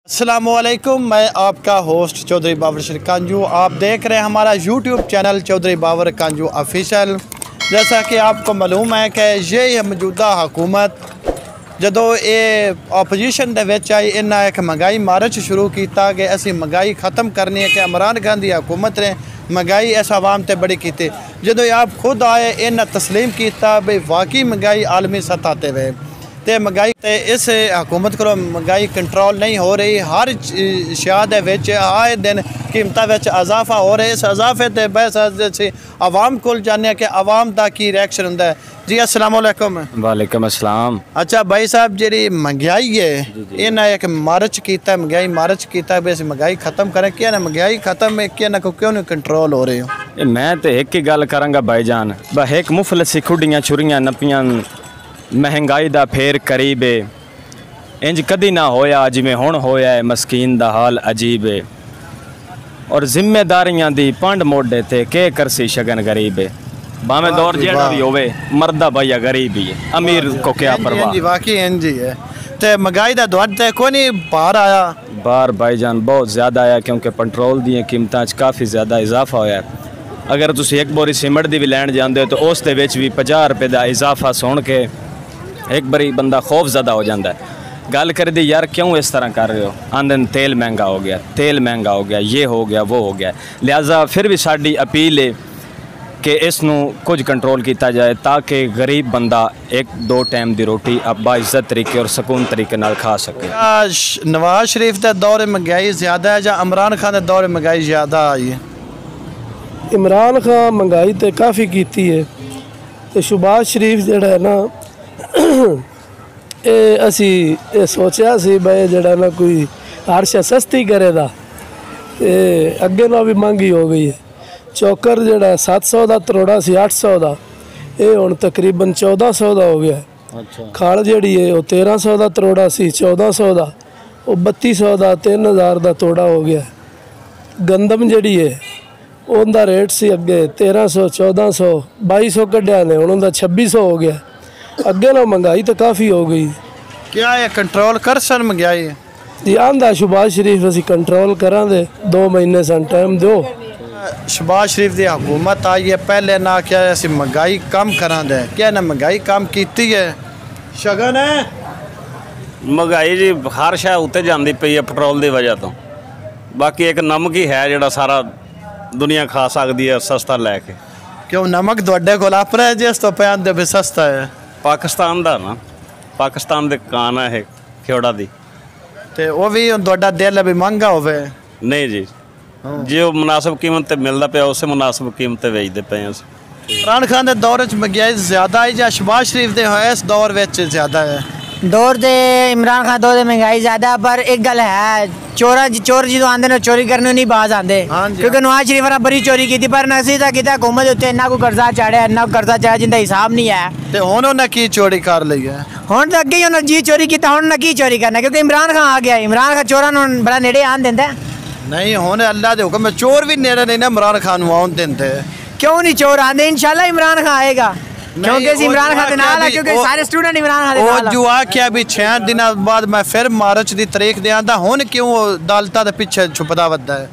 अस्सलामुअलैकुम, मैं आपका होस्ट चौधरी बाबर कांजू। आप देख रहे हैं हमारा YouTube channel Chaudhary Babar कांजू official. जैसा कि आपको मालूम है कि ये मौजूदा हुकूमत जदों ये अपोजिशन दे विच आई, इन्हें एक महंगाई मार्च शुरू किया कि असी महंगाई ख़त्म करनी है। कि इमरान खान की हुकूमत ने महंगाई इस आवाम ते बड़ी की। जदों आप खुद आए इन्हें तस्लीम किया भी वाकई महंगाई आलमी सतह ते वे ते महंगाई ते इस हुकूमत को महंगाई कंट्रोल नहीं हो रही। हर शया दे आए दिन कीमतां विच इजाफा हो रहा है। इस इजाफे ते बस असीं आवाम को जाने कि आवाम का की रिएक्शन हुंदा है। जी अस्सलाम वालेकुम। वालेकुम अस्सलाम। अच्छा भाई साहब, जी महंगाई है इन्हें एक मार्च किया, महंगाई मार्च किया भी असीं महंगाई खत्म करें। क्या ना महंगाई खत्म है, क्या ना क्यों नहीं कंट्रोल हो रही हो? मैं तो एक ही गल करांगा भाईजान, एक मुफलसी खुडियां छुरियां नपियां महंगाई दा फेर करीब है। इंज कदी ना होया जिवें हुण होया है। मस्कीन दा हाल अजीब है और जिम्मेदारियां दी पंड मोडे ते के करसी शगन गरीब है। भावें दौर जेड़ा भी होवे मर्दा भैया गरीब ही है, अमीर को क्या परवाह। वाकई इंज ही है। ते महंगाई दा दौर ते कोई नहीं बाहर आया। बाहर भाईजान बहुत ज़्यादा आया क्योंकि पेट्रोल दी कीमतां च काफ़ी ज़्यादा इजाफा होया है। अगर तुसीं एक बोरी सीमेंट दी भी लैण जांदे हो तो उस दे विच भी 50 रुपए दा इजाफा सुन के एक बारी बंदा खौफ ज़्यादा हो जाता है। गल कर दी यार क्यों इस तरह कर रहे हो? आंदन तेल महंगा हो गया, तेल महंगा हो गया, ये हो गया, वो हो गया। लिहाजा फिर भी साड़ी अपील है कि इसनू कुछ कंट्रोल किया जाए ताकि गरीब बंदा एक दो टाइम की रोटी अब बाइज्जत तरीके और सकून तरीके नाल खा सके। नवाज शरीफ के दौर महंगाई ज़्यादा है या इमरान खान के दौर महंगाई ज़्यादा आई है? इमरान खान महंगाई तो काफ़ी की है तो शहबाज शरीफ जड़ा है ना असी सोचा सी भाई जड़ा ना कोई हर शे सस्ती करेगा अगे ना भी महंगी हो गई है। चौकर जड़ा 700 का तरोड़ा सी 800 का, ये हुण तकरीबन 1400 का हो गया। अच्छा। खाल जी है वो 1300 का तरोड़ा सी 1400 का, वो 3200 का 3000 का तोड़ा हो गया। गंदम जी है उनका रेट सी अगे 1300 1400 2200 कढ़िया ने, हुण 2600 हो गया। अगे ना महंगाई तो काफ़ी हो गई। क्या है कंट्रोल कर सन महंगाई? जी आंदा शहबाज शरीफ असी कंट्रोल करा दे, 2 महीने सन टाइम दो। शहबाज शरीफ की हुकूमत आई है, पहले ना क्या असी महंगाई कम करा दे, क्या ना महंगाई कम की है? शगन है महंगाई जी हर शह उत्ते जाती पई है पेट्रोल की वजह तो। बाकी एक नमक ही है जोड़ा सारा दुनिया खा सकती है सस्ता लैके। क्यों नमक तुहाडे कोल अपना है जिस तो पे आंदे भी सस्ता है? पाकिस्तान दा ना, पाकिस्तान दे कान है खेड़ा दी ते वो भी तुहाडा दिल भी महंगा होवे? नहीं जी, जो मुनासिब कीमत ते मिलदा पिया उस मुनासिब कीमत ते बेचदे पे। इमरान खान के दौर च महंगाई ज़्यादा है या शहबाज शरीफ के इस दौर विच ज़्यादा है? दौर दे इमरान खान दौर महंगाई ज़्यादा, पर एक गल है चोर जो आंदे ने चोरी करने नहीं बाज आंदे। क्योंकि नवाज शरीफ ने बड़ी चोरी की पर नसीदा किया हुकूमत उत्ते इन्ना को कर्जा चाढ़िया, इन्ना कर्जा चाढ़िया जिंदा हिसाब नहीं है। ते हुण उन्हें की चोरी कर ली है? हुण तो अगे ही उन्हें जी चोरी की, हुण उन्हें की चोरी करना क्योंकि इमरान खान आ गया। इमरान खान चोरां नूं बड़ा नेड़े आन देंदा नहीं। हुण अल्लाह दे हुक्म चोर भी नेड़े नहीं ना इमरान खान नूं आउण देंदे। क्यों नहीं चोर आंदे? इंशाल्लाह इमरान खान आएगा क्योंकि इमरान खान दे नाल है, क्योंकि सारे स्टूडेंट इमरान खान दे नाल। जो आख्या भी 6 दिनों बाद मैं फिर मार्च की तारीख दे आंदा, हुण क्यों अदालतां दे पिछे छुपदा वदा है?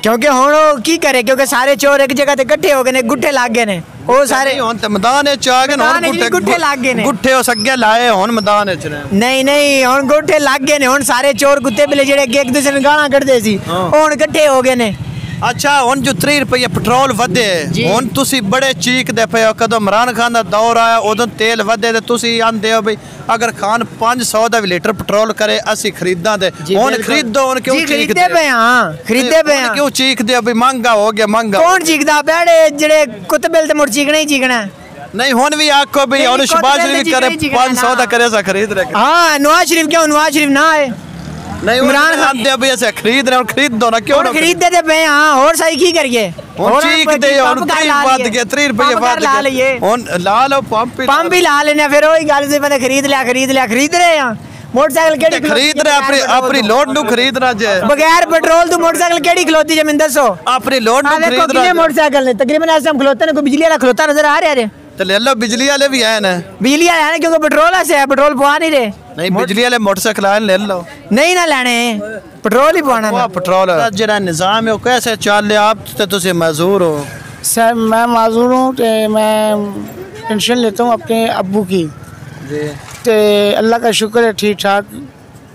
क्योंकि हुण की करे, क्योंकि सारे चोर एक जगह ते इकट्ठे हो गए ने, गुट्ठे लग गए ने। वो सारे हुण ते मैदान च आ गए, हुण गुट्ठे लग गए ने। गुट्ठे उस अगे लाए, हुण मैदान च ने। नहीं हुण गुट्ठे लग गए ने। हुण सारे चोर कुत्ते बिल्ले जेड़े एक दूसरे नूं गालां कढदे सी हुण इकट्ठे हो गए ने। अच्छा, हुण जो 3 रुपये पेट्रोल वधे, हुण तुसी बड़े चीकदे पे हो। कदों इमरान खान का दौर आया उदों तेल वधे ते तुसी आंदे हो भाई अगर खान 500 का भी लीटर पेट्रोल करे असी खरीदा दे। हुण खरीदो, हुण क्यों खरीदते पे? हाँ खरीदते पे। क्यों चीकदे हो भाई महंगा हो गया महंगा? कौन चीकदा? बैठे जेड़े कुत्ते बिल ते मुड़ चीकना ही चीकना। नहीं हुण भी आखो भाई हुण शहबाज शरीफ करे 500 का करे सा खरीद रहे। हाँ नवाज शरीफ क्यों? नवाज शरीफ ना आए। नहीं इमरान खान दे अभी ऐसे खरीद रहे, खरीद दो ना। क्यों खरीदते थे पे? हाँ और सही की करिए? चीक दे 3 रुपये बाद ला लो, पंप भी ला लेने। फिर वही गल से पता खरीद रहे हैं। मोटरसाइकिल केड़ी खरीद रहे? अपनी लोड नू खरीद रहा जे बगैर पेट्रोल तू मोटरसाइकिल केड़ी खलोती जे मैं दसो? अपनी लोड नू खरीद रहा मोटरसाइकिल ने तकरीबन ऐसे हम खलोते ने। कोई बिजली वाला खलोता नजर आ रहा है? तो ले लो, बिजली वाले भी है ना? बिजली वाले हैं क्योंकि पेट्रोल से है, पेट्रोल पवा नहीं रहे। नहीं, बिजली वाले मोटरसाइकिल आए ले लो। नहीं ना लेने, पेट्रोल ही पवाना ना। पेट्रोल जरा निज़ाम है वो कैसे चल रहा? आप तो तुझे मजदूर हो। सर मैं माजूर हूँ, तो मैं पेंशन लेता हूँ अपने अब्बू की, तो अल्लाह का शुक्र है ठीक ठाक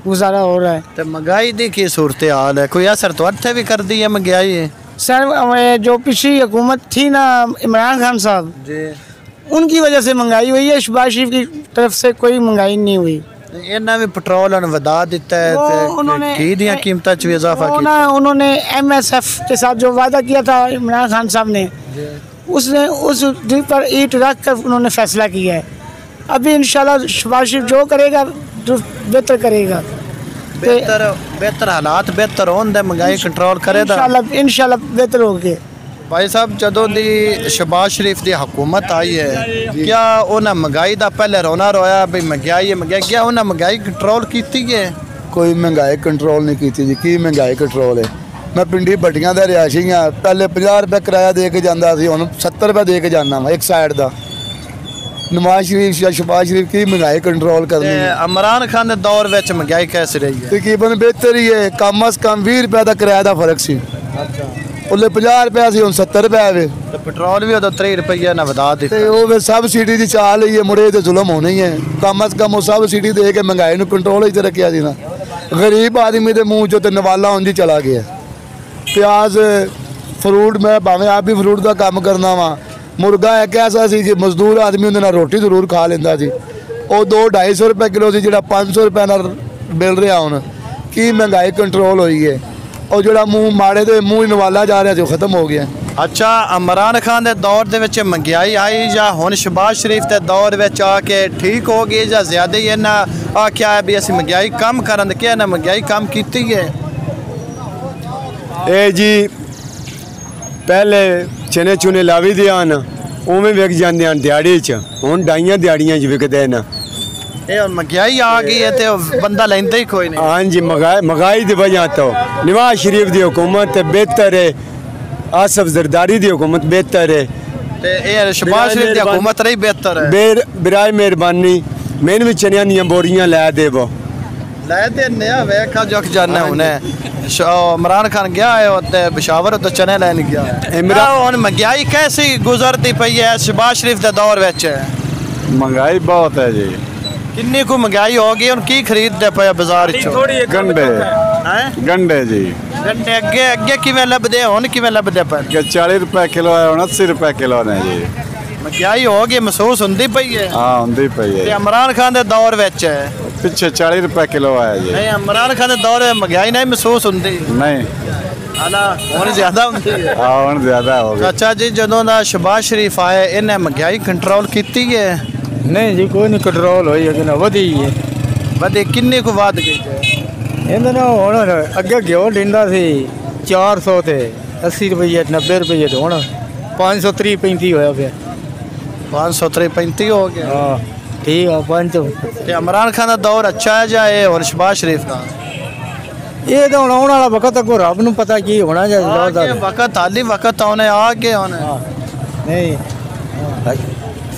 गुजारा हो रहा है। तो महंगाई दी की सूरत हाल है, कोई असर तो अर्थ भी कर दी है महंगाई? सर जो पिछली हुकूमत थी ना इमरान खान साहब जी, उनकी वजह से महंगाई हुई है, शहबाज शरीफ की तरफ से कोई महंगाई नहीं हुई। इन्हें भी पेट्रोल वधा दिता है, उन्होंने घी दी कीमतों में इजाफा किया। उन्होंने MSF के साथ जो वादा किया था इमरान खान साहब ने, उसने उस दिल पर ईंट रख कर उन्होंने फैसला किया है। अभी इंशाल्लाह शहबाज शरीफ जो करेगा जो बेहतर करेगा, बेहतर हालात बेहतर होंगे, महंगाई कंट्रोल करेगा इंशाल्लाह बेहतर होगे। भाई साहब जदों दी शहबाज शरीफ की हुकूमत आई है, क्या उन्हें महंगाई का पहले रोना रोया भी महंगाई है महंगाई, क्या उन्हें महंगाई कंट्रोल की है? कोई महंगाई कंट्रोल नहीं की जी, की महंगाई कंट्रोल है? मैं पिंडी भट्टियां का रिहायशी हाँ, पहले 50 रुपये किराया दे के जाता सी, हुण 70 रुपये दे के जाना वा एक साइड का। नवाज शरीफ या शहबाज शरीफ की महंगाई कंट्रोल करनी है? इमरान खान के दौर में महंगाई कैसे रही है? तकरीबन बेहतर ही है, कम अज कम 20 रुपये का किराया का फर्क सी। उल्ले 50 रुपया सी, हुण 70 रुपये वे। तो पेट्रोल भी उदो 3 रुपये ना वधा दिता। वो सबसिडी की चाल ही है, मुड़े तो जुलम होना ही है। कम अज कम वो सबसिडी दे के महंगाई को कंट्रोल ही रखा सी ना। गरीब आदमी के मूँह चो तो नवाला उंज ही चला गया। प्याज फ्रूट, मैं भावें आप भी फ्रूट का काम करना वा, मुर्गा एक ऐसा सी कि मजदूर आदमी उन्हें रोटी जरूर खा लेंदा सी, वो 200-250 रुपये किलो सी, जो 500 रुपये मिल रहा हूँ। की महंगाई कंट्रोल हुई है, और जो मूँह माड़े तो मूँह नवाला जा रहा था खत्म हो गया। अच्छा, इमरान खान के दौर के महंगाई आई या हुण शहबाज शरीफ के दौर में आके ठीक हो गई, या ज्यादा ही इन्हें आख्या है भी असीं महंगाई कम करन, क्या इन्हें महंगाई कम की है? ए जी पहले चने चुने लावी दे आन, उवें विक जाते हैं दिहाड़ी च, हुण ढाइयां दिहाड़ियां च विकदे न। महंगाई आ गई है तो बंदा लेंदा ही कोई नहीं। हाँ जी, महंगाई की वजह तो नवाज शरीफ की हुकूमत बेहतर है, आसफ जरदारी की हुकूमत बेहतर है, शहबाज शरीफ की हुकूमत रही बेहतर है। बिराए मेहरबानी मैंने भी चनिया दी बोरियां लै देवो, लै देने वेखा जो जाना उन्हें। इमरान खान गया है पेशावर, तो चने लैन गया। हुण महंगाई कैसी गुजरती पई है शहबाज शरीफ के दौर में? महंगाई बहुत है जी। किन्नी को महंगाई होगी, उन की खरीदते पे बाजार चो? गंडे जी, गंडे अगे अगे किवें लभदे, हुण किवें लभदे पे? 40 रुपये किलो है, 80 रुपये किलो ने जी। महंगाई होगी महसूस होंदी पई है? हाँ होंदी पई है। इमरान खान के दौर में पिछे 40 रुपये किलो है जी। नहीं, इमरान खान के दौर में महंगाई नहीं महसूस होंदी? नहीं, हुण ज्यादा होंदी है। हाँ हुण ज्यादा हो गई। अच्छा जी, जदों दा शहबाज शरीफ आए, इन्हें महंगाई कंट्रोल की है? नहीं जी, कोई नहीं कंट्रोल होई है, वधी है। वधी किन्नी को वध गई है? इन्हें ना हुण अगे घ्यो दिंदा सी 400 ते 80 रुपये 90 रुपये, तो हुण 530-35 होया पिया। 530-35 हो गया। हाँ ठीक है। 500 इमरान खान का दौर अच्छा है या ये और शहबाज शरीफ का? ये तो हुण आने वाला वक्त अगो रब नूं पता की होना चाहिए। वक्त हाली वक्त आने आ गए होने। नहीं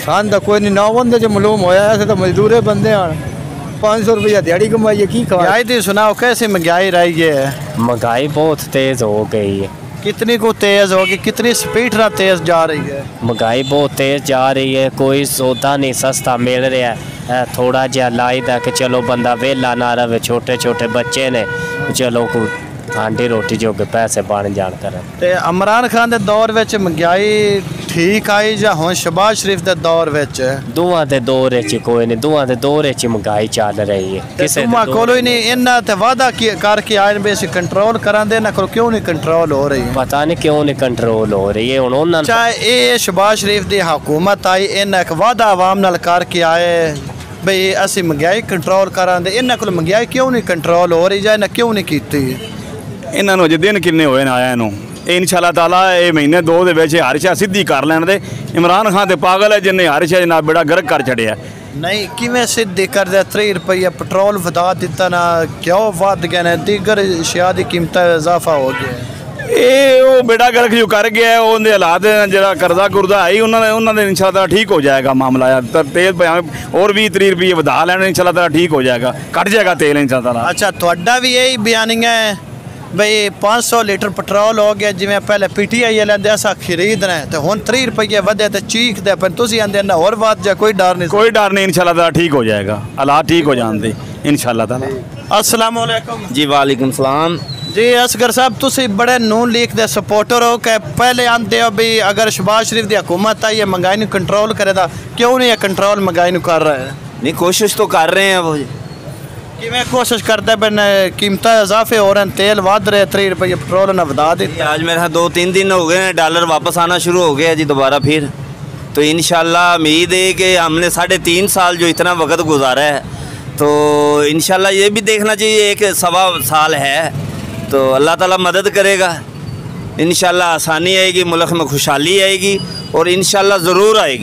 सान तो कोई नहीं, 9 बंदे जो मालूम होया, ऐसे तो मजदूरे बंदे हैं। 500 रुपया दिहाड़ी कमाई है, की महंगाई थी सुनाओ, कैसी महंगाई रही है? महंगाई बहुत तेज हो गई है। कितनी को तेज होगी, कितनी स्पीड ना तेज जा रही है? महंगाई बहुत तेज जा रही है, कोई सौदा नहीं सस्ता मिल रहा है। थोड़ा जहा लाई दा कि चलो बंदा वेला ना रहे, छोटे छोटे बच्चे ने, चलो को आंटी रोटी जो के पैसे बन जान कर। इमरान खान के दौर में महंगाई ठीक आई या हुण शहबाज शरीफ के दौर में? दोवां दे दौर च कोई नहीं, दोवां दे दौर च महंगाई चल रही है। किसे कोई नहीं, इन्ना ते वादा करके आए बे सी कंट्रोल करा दे, ना करो क्यों नहीं कंट्रोल हो रही है? पता नहीं क्यों नहीं कंट्रोल हो रही है। हुण उन्हां चाहे ये शहबाज शरीफ की हुकूमत आई, इन्हें एक वादा आवाम नाल करके आए बई असी महंगाई कंट्रोल करा दे, इन्हां कोल महंगाई क्यों नहीं कंट्रोल हो रही, या इन्हें क्यों नहीं की? इन्होंने अजे दिन किन्ने होए ना आया, इंशाअल्लाह ताला ये महीने 2 दे विच हर शा सीधी कर लैण दे। इमरान खान ते पागल है जिन्हें हर शा जनाब बेड़ा गर्क कर छड़िया। नहीं किवें सीधी कर दिया 3 रुपये पेट्रोल वधा दिता ना, क्यों वध गए ने, दीगर अशिया की कीमत इजाफा हो गया। ਇਹ ਉਹ ਬੇੜਾ ਗਰਕ ਜੋ ਕਰ ਗਿਆ ਉਹਦੇ ਹਾਲਾਤ ਜਿਹੜਾ ਕਰਜ਼ਾ ਕੁਰਜ਼ਾ ਆਈ ਉਹਨਾਂ ਦੇ ਇਨਸ਼ਾਅੱਲਾ ਠੀਕ ਹੋ ਜਾਏਗਾ ਮਾਮਲਾ ਯਾਰ ਤਾਂ ਤੇਲ और 20-30 रुपये ਵਧਾ ਲੈਣ ਇਨਸ਼ਾਅੱਲਾ ਤਾਲਾ ठीक हो जाएगा ਘਟ ਜਾਏਗਾ ਤੇਲ ਇਨਸ਼ਾਅੱਲਾ। अच्छा ਤੁਹਾਡਾ ਵੀ यही बयानिंग है भाई 500 लीटर पेट्रोल हो गया जिवें पहले PTI लेंदे असा खरीद रहे तो हुण 30 रुपये वधे तो चीखदे पर तुसीं आंदे ना होर वध जा कोई डर नहीं इनशाअल्लाह ताला ठीक हो जाएगा हालात ठीक हो जाते इनशाअल्लाह ताला। अस्सलाम वालेकुम जी वालेकुम सलाम जी असगर साहब तुसी बड़े नून लीग दे सपोर्टर हो कि पहले आंदे हो भी अगर शहबाज शरीफ दी हुकूमत आई है महंगाई नूं कंट्रोल करेगा क्यों नहीं कंट्रोल महंगाई नूं कर रहा है? नहीं कोशिश तो कर रहे हैं वो किवें कोशिश करते बन कीमत इजाफे हो रहे हैं तेल वध रहे 30 रुपये पेट्रोल ने वधा दी। आज मेरे 2-3 दिन हो गए हैं डॉलर वापस आना शुरू हो गया जी दोबारा फिर तो इंशाल्लाह उम्मीद है कि हमने 3.5 साल जो इतना वक्त गुजारा है तो इंशाल्लाह ये भी देखना चाहिए एक 1.25 साल है तो अल्लाह ताला मदद करेगा इंशाल्लाह आसानी आएगी मुल्क में खुशहाली आएगी और इंशाल्लाह ज़रूर आएगी।